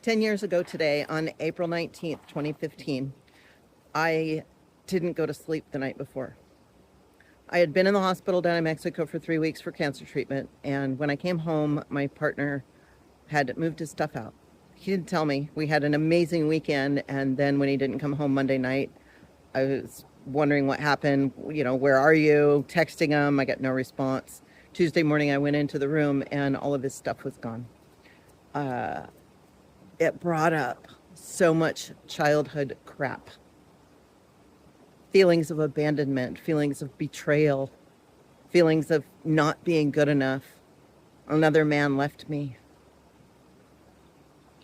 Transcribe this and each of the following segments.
10 years ago today, on April 19th, 2015, I didn't go to sleep the night before. I had been in the hospital down in Mexico for 3 weeks for cancer treatment, and when I came home, my partner had moved his stuff out. He didn't tell me. We had an amazing weekend, and then when he didn't come home Monday night, I was wondering what happened. Where are you? Texting him. I got no response. Tuesday morning, I went into the room, and all of his stuff was gone. It brought up so much childhood crap. Feelings of abandonment, feelings of betrayal, feelings of not being good enough. Another man left me.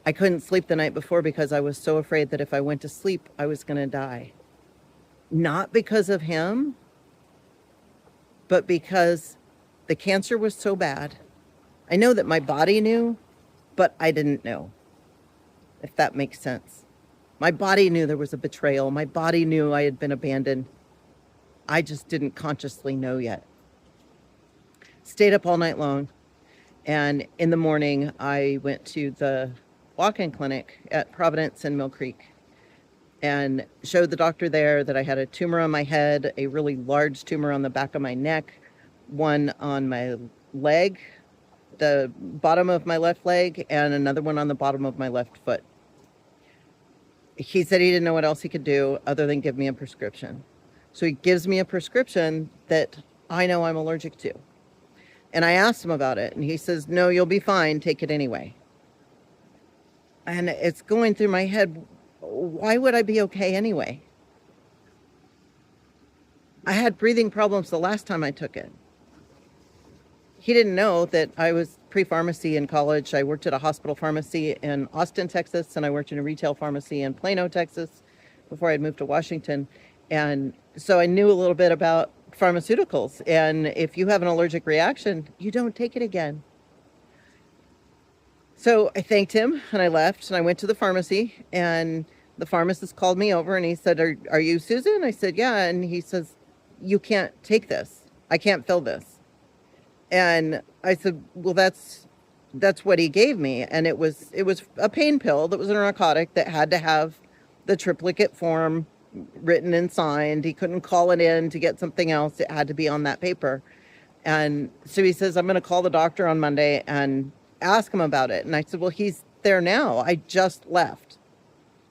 I couldn't sleep the night before because I was so afraid that if I went to sleep, I was going to die. Not because of him, but because the cancer was so bad. I know that my body knew, but I didn't know, if that makes sense. My body knew there was a betrayal. My body knew I had been abandoned. I just didn't consciously know yet. Stayed up all night long. And in the morning, I went to the walk-in clinic at Providence and Mill Creek and showed the doctor there that I had a tumor on my head, a really large tumor on the back of my neck, one on my leg, the bottom of my left leg, and another one on the bottom of my left foot. He said he didn't know what else he could do other than give me a prescription. So he gives me a prescription that I know I'm allergic to. And I asked him about it, and he says, no, you'll be fine. Take it anyway. And it's going through my head, why would I be okay anyway? I had breathing problems the last time I took it. He didn't know that I was pre-pharmacy in college. I worked at a hospital pharmacy in Austin, Texas, and I worked in a retail pharmacy in Plano, Texas, before I'd moved to Washington. And so I knew a little bit about pharmaceuticals. And if you have an allergic reaction, you don't take it again. So I thanked him and I left and I went to the pharmacy, and the pharmacist called me over and he said, are you Susan? I said, yeah. And he says, you can't take this. I can't fill this. And I said, well, that's what he gave me. And it was a pain pill that was a narcotic that had to have the triplicate form written and signed. He couldn't call it in to get something else. It had to be on that paper. And so he says, I'm going to call the doctor on Monday and ask him about it. And I said, well, he's there now. I just left.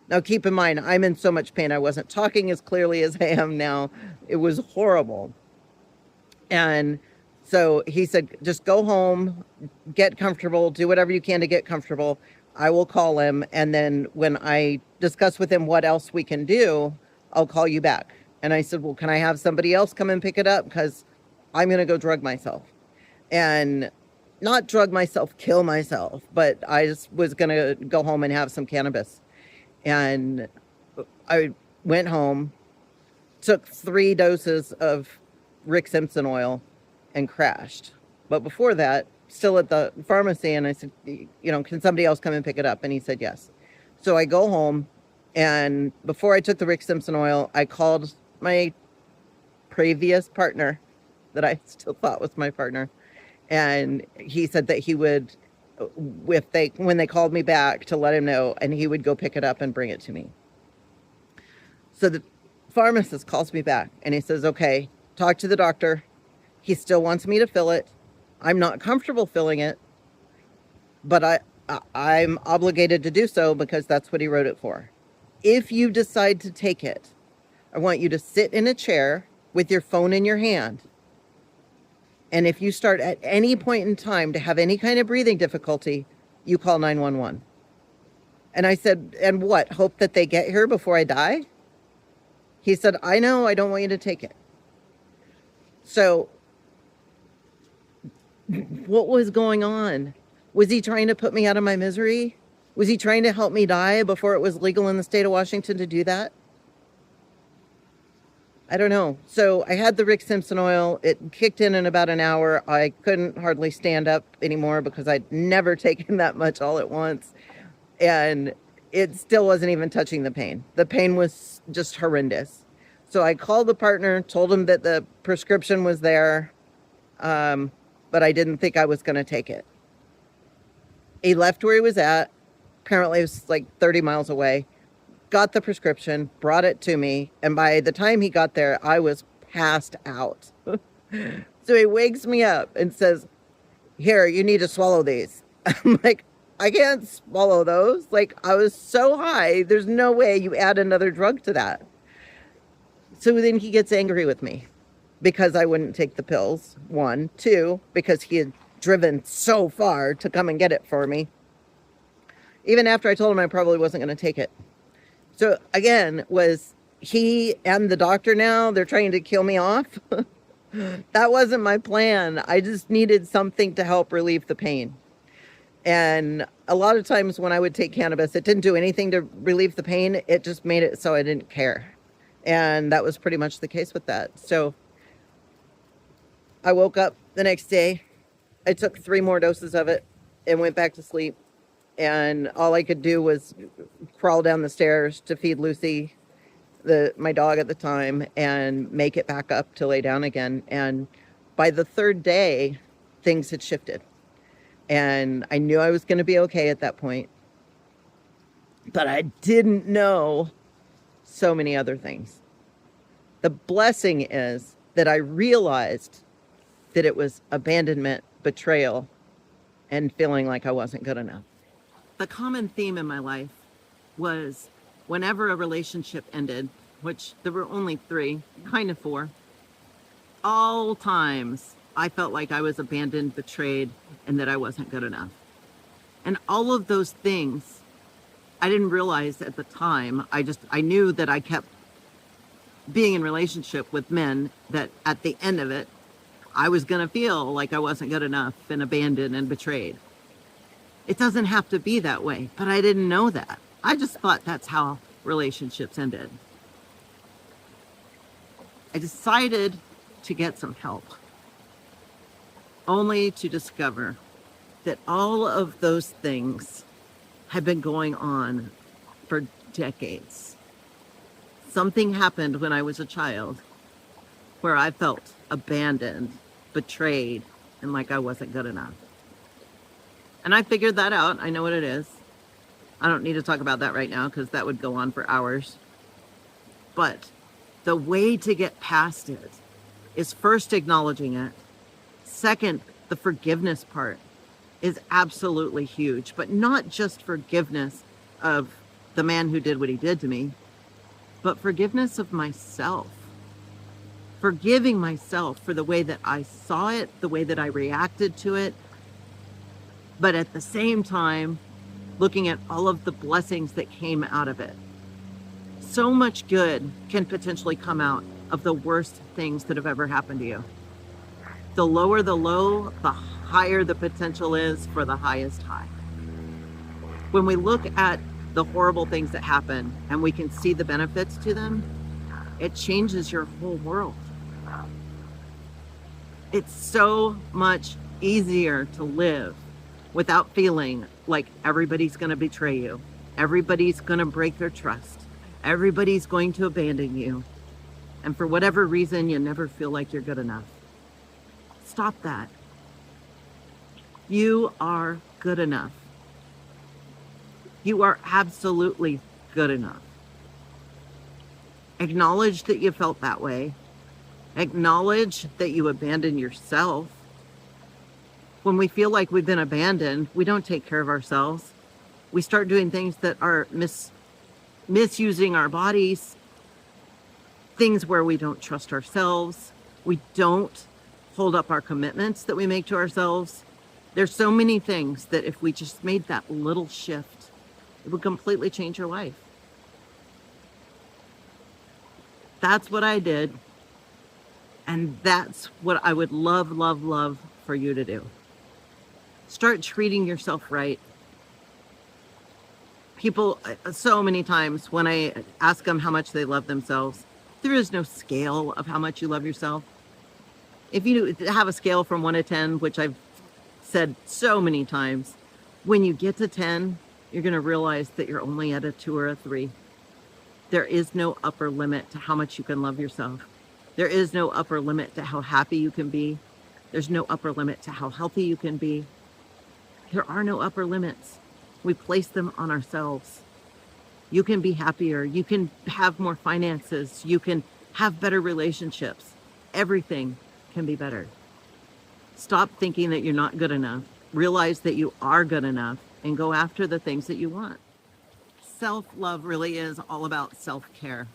Now, keep in mind, I'm in so much pain. I wasn't talking as clearly as I am now. It was horrible. And so he said, just go home, get comfortable, do whatever you can to get comfortable. I will call him. And then when I discuss with him what else we can do, I'll call you back. And I said, well, can I have somebody else come and pick it up? Because I'm going to go drug myself. And not drug myself, kill myself, but I just was going to go home and have some cannabis. And I went home, took 3 doses of Rick Simpson oil and crashed. But before that, still at the pharmacy, and I said, can somebody else come and pick it up? And he said, yes. So I go home, and before I took the Rick Simpson oil, I called my previous partner that I still thought was my partner. And he said that he would, when they called me back, to let him know, and he would go pick it up and bring it to me. So the pharmacist calls me back and he says, okay, talk to the doctor. He still wants me to fill it. I'm not comfortable filling it, but I'm obligated to do so because that's what he wrote it for. If you decide to take it, I want you to sit in a chair with your phone in your hand. And if you start at any point in time to have any kind of breathing difficulty, you call 911. And I said, and what? Hope that they get here before I die? He said, I know, I don't want you to take it. So what was going on? Was he trying to put me out of my misery? Was he trying to help me die before it was legal in the state of Washington to do that? I don't know. So I had the Rick Simpson oil. It kicked in about an hour. I couldn't hardly stand up anymore because I'd never taken that much all at once. And it still wasn't even touching the pain. The pain was just horrendous. So I called the partner, told him that the prescription was there, but I didn't think I was going to take it. He left where he was at, Apparently, it was like 30 miles away. Got the prescription, brought it to me, and by the time he got there, I was passed out. So he wakes me up and says, "Here, you need to swallow these." I'm like, "I can't swallow those." Like, I was so high, there's no way you add another drug to that. So then he gets angry with me because I wouldn't take the pills. One, two, because he had driven so far to come and get it for me, even after I told him I probably wasn't going to take it. So again, was he and the doctor now, they're trying to kill me off? That wasn't my plan. I just needed something to help relieve the pain. And a lot of times when I would take cannabis, it didn't do anything to relieve the pain. It just made it so I didn't care. And that was pretty much the case with that. So I woke up the next day. I took 3 more doses of it and went back to sleep. And all I could do was crawl down the stairs to feed Lucy, my dog at the time, and make it back up to lay down again. And by the 3rd day, things had shifted. And I knew I was going to be okay at that point. But I didn't know so many other things. The blessing is that I realized that it was abandonment, betrayal, and feeling like I wasn't good enough. The common theme in my life was whenever a relationship ended, which there were only 3, kind of 4, all times I felt like I was abandoned, betrayed, and that I wasn't good enough. And all of those things, I didn't realize at the time. I knew that I kept being in relationship with men that at the end of it, I was going to feel like I wasn't good enough and abandoned and betrayed. It doesn't have to be that way, but I didn't know that. I just thought that's how relationships ended. I decided to get some help, only to discover that all of those things had been going on for decades. Something happened when I was a child where I felt abandoned, betrayed, and like I wasn't good enough. And I figured that out. I know what it is. I don't need to talk about that right now because that would go on for hours. But the way to get past it is first acknowledging it. Second, the forgiveness part is absolutely huge, but not just forgiveness of the man who did what he did to me, but forgiveness of myself. Forgiving myself for the way that I saw it, the way that I reacted to it, but at the same time, looking at all of the blessings that came out of it. So much good can potentially come out of the worst things that have ever happened to you. The lower the low, the higher the potential is for the highest high. When we look at the horrible things that happen and we can see the benefits to them, it changes your whole world. It's so much easier to live without feeling like everybody's going to betray you. Everybody's going to break their trust. Everybody's going to abandon you. And for whatever reason, you never feel like you're good enough. Stop that. You are good enough. You are absolutely good enough. Acknowledge that you felt that way. Acknowledge that you abandoned yourself. When we feel like we've been abandoned, we don't take care of ourselves. We start doing things that are misusing our bodies, things where we don't trust ourselves. We don't hold up our commitments that we make to ourselves. There's so many things that if we just made that little shift, it would completely change your life. That's what I did. And that's what I would love, love, love for you to do. Start treating yourself right. People, so many times when I ask them how much they love themselves, there is no scale of how much you love yourself. If you have a scale from 1 to 10, which I've said so many times, when you get to 10, you're going to realize that you're only at a 2 or a 3. There is no upper limit to how much you can love yourself. There is no upper limit to how happy you can be. There's no upper limit to how healthy you can be. There are no upper limits. We place them on ourselves. You can be happier. You can have more finances. You can have better relationships. Everything can be better. Stop thinking that you're not good enough. Realize that you are good enough and go after the things that you want. Self-love really is all about self-care.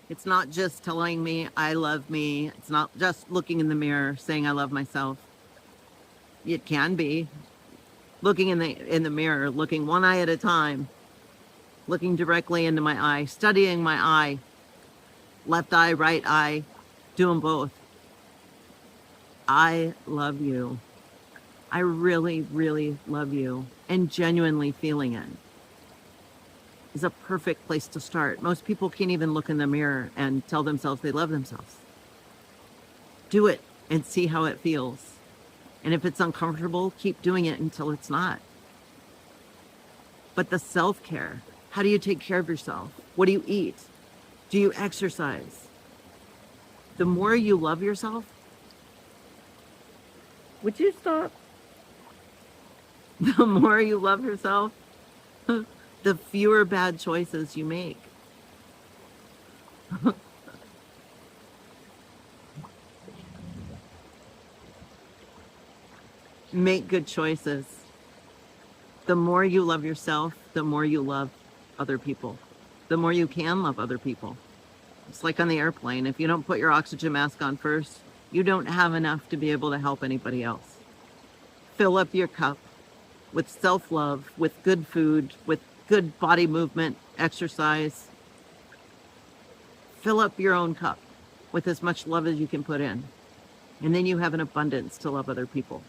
It's not just telling me I love me. It's not just looking in the mirror saying I love myself. It can be looking in the mirror, looking one eye at a time, looking directly into my eye, studying my eye, left eye, right eye, do them both. I love you. I really, really love you. And genuinely feeling it is a perfect place to start. Most people can't even look in the mirror and tell themselves they love themselves. Do it and see how it feels. And if it's uncomfortable, keep doing it until it's not. But the self-care, how do you take care of yourself? What do you eat? Do you exercise? The more you love yourself, would you stop? The more you love yourself, the fewer bad choices you make. Make good choices. The more you love yourself, the more you love other people. The more you can love other people. It's like on the airplane. If you don't put your oxygen mask on first, you don't have enough to be able to help anybody else. Fill up your cup with self-love, with good food, with good body movement, exercise. Fill up your own cup with as much love as you can put in. And then you have an abundance to love other people.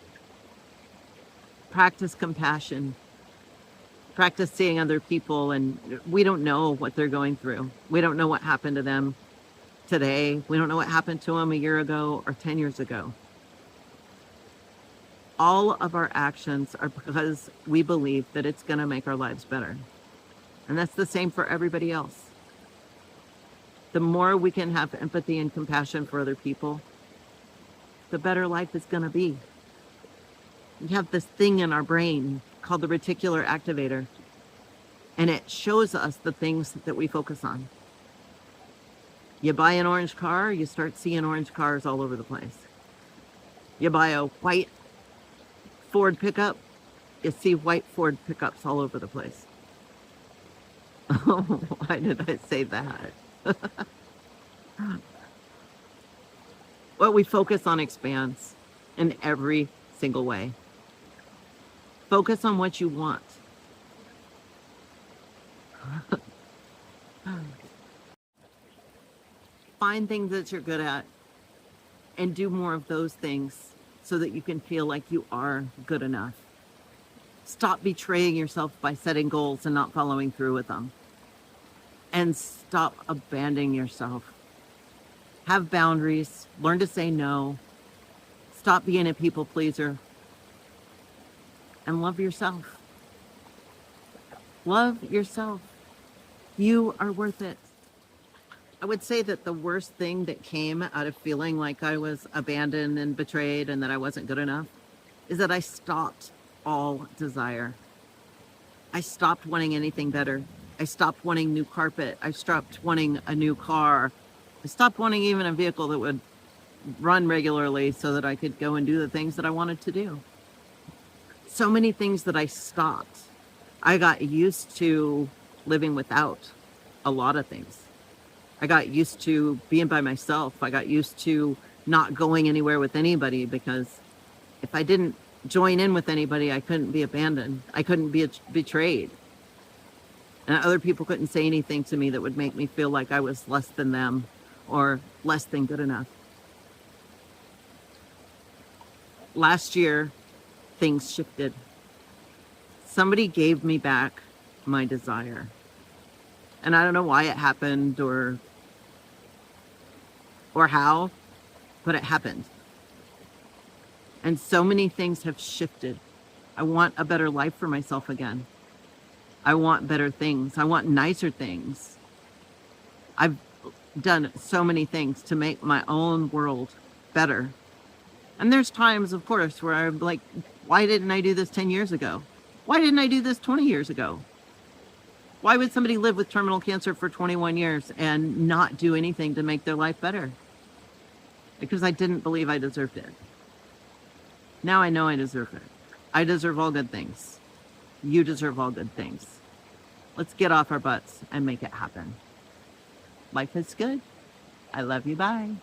Practice compassion. Practice seeing other people, and we don't know what they're going through. We don't know what happened to them today. We don't know what happened to them a year ago or 10 years ago. All of our actions are because we believe that it's going to make our lives better. And that's the same for everybody else. The more we can have empathy and compassion for other people, the better life is going to be. We have this thing in our brain called the reticular activator, and it shows us the things that we focus on. You buy an orange car, you start seeing orange cars all over the place. You buy a white Ford pickup, you see white Ford pickups all over the place. Oh, why did I say that? What we focus on expands in every single way. Focus on what you want. Find things that you're good at and do more of those things so that you can feel like you are good enough. Stop betraying yourself by setting goals and not following through with them. And stop abandoning yourself. Have boundaries. Learn to say no. Stop being a people pleaser. And love yourself. Love yourself. You are worth it. I would say that the worst thing that came out of feeling like I was abandoned and betrayed and that I wasn't good enough is that I stopped all desire. I stopped wanting anything better. I stopped wanting new carpet. I stopped wanting a new car. I stopped wanting even a vehicle that would run regularly so that I could go and do the things that I wanted to do. So many things that I stopped. I got used to living without a lot of things. I got used to being by myself. I got used to not going anywhere with anybody because if I didn't join in with anybody, I couldn't be abandoned. I couldn't be betrayed. And other people couldn't say anything to me that would make me feel like I was less than them or less than good enough. Last year, things shifted. Somebody gave me back my desire. And I don't know why it happened or how, but it happened. And so many things have shifted. I want a better life for myself again. I want better things. I want nicer things. I've done so many things to make my own world better. And there's times, of course, where I'm like, why didn't I do this 10 years ago? Why didn't I do this 20 years ago? Why would somebody live with terminal cancer for 21 years and not do anything to make their life better? Because I didn't believe I deserved it. Now I know I deserve it. I deserve all good things. You deserve all good things. Let's get off our butts and make it happen. Life is good. I love you. Bye.